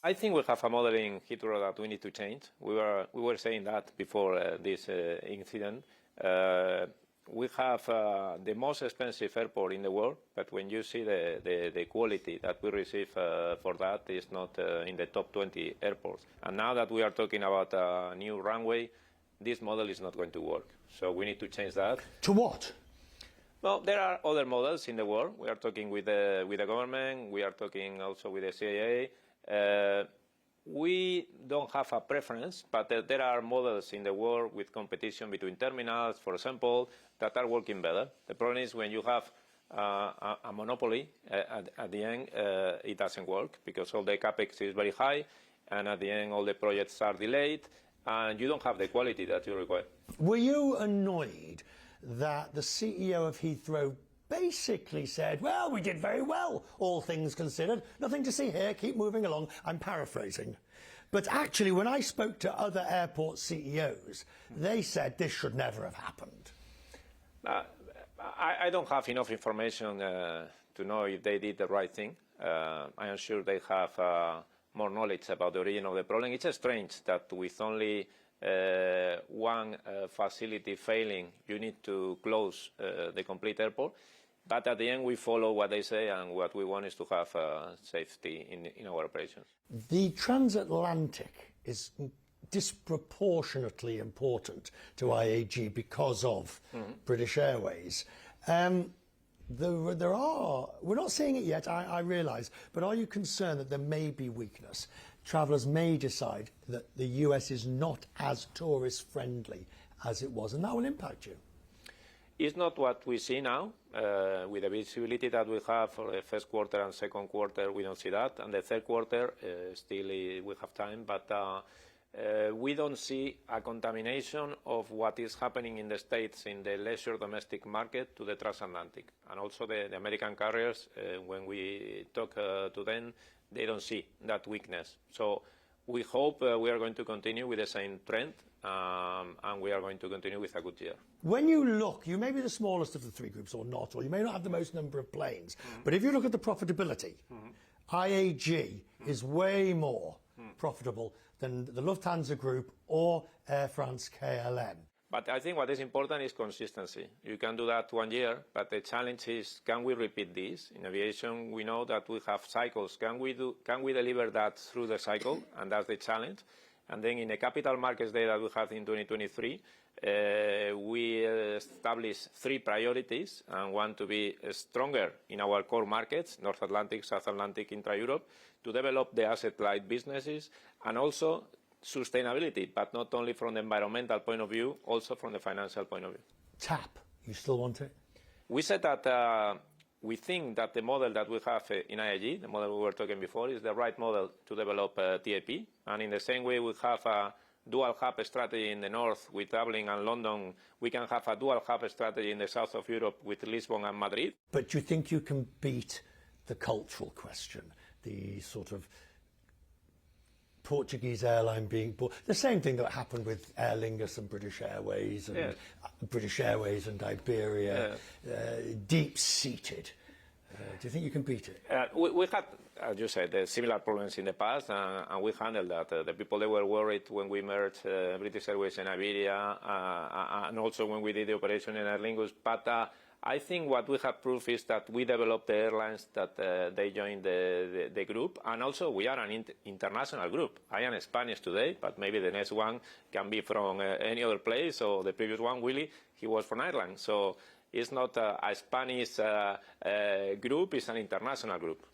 I think we have a model in Heathrow that we need to change. We were saying that before this incident. We have the most expensive airport in the world, but when you see the quality that we receive for that is not in the top 20 airports. And now that we are talking about a new runway, this model is not going to work. So we need to change that. To what? Well, there are other models in the world. We are talking with the government. We are talking also with the CIA. We don't have a preference, but there are models in the world with competition between terminals, for example, that are working better. The problem is when you have a monopoly, at the end, it doesn't work because all the capex is very high, and at the end, all the projects are delayed, and you don't have the quality that you require. Were you annoyed that the CEO of Heathrow basically said, well, we did very well, all things considered. Nothing to see here, keep moving along. I'm paraphrasing. But actually, when I spoke to other airport CEOs, they said this should never have happened. I don't have enough information to know if they did the right thing. I am sure they have more knowledge about the origin of the problem. It's strange that with only one facility failing, you need to close the complete airport. But at the end, we follow what they say, and what we want is to have safety in our operations. The transatlantic is disproportionately important to IAG because of British Airways. We're not seeing it yet, I realise, but are you concerned that there may be weakness? Travellers may decide that the US is not as tourist-friendly as it was, and that will impact you. It's not what we see now. With the visibility that we have for the first quarter and second quarter, we don't see that. And the third quarter, still we have time, but we don't see a contamination of what is happening in the States in the leisure domestic market to the transatlantic. And also the American carriers, when we talk to them, they don't see that weakness. So we hope we are going to continue with the same trend, and we are going to continue with a good year. When you look, you may be the smallest of the three groups or not, or you may not have the most number of planes, but if you look at the profitability, IAG is way more profitable than the Lufthansa Group or Air France-KLM. But I think what is important is consistency. You can do that 1 year, but the challenge is, can we repeat this? In aviation, we know that we have cycles. Can we deliver that through the cycle? And that's the challenge. And then in the Capital Markets Day that we have in 2023, we established 3 priorities and want to be stronger in our core markets, North Atlantic, South Atlantic, intra-Europe, to develop the asset-light businesses, and also sustainability, but not only from the environmental point of view, also from the financial point of view. TAP, you still want it? We said that we think that the model that we have in IAG, the model we were talking before, is the right model to develop TAP. And in the same way we have a dual hub strategy in the north with Dublin and London, we can have a dual hub strategy in the south of Europe with Lisbon and Madrid. But do you think you can beat the cultural question, the sort of Portuguese airline being bought, the same thing that happened with Aer Lingus and British Airways and British Airways and Iberia, deep-seated. Do you think you can beat it? We had, as you said, similar problems in the past, and we handled that. The people they were worried when we merged British Airways and Iberia, and also when we did the operation in Aer Lingus. But I think what we have proved is that we developed the airlines that they joined the group, and also we are an international group. I am Spanish today, but maybe the next one can be from any other place, or the previous one, Willie, he was from Ireland. So it's not a Spanish group, it's an international group.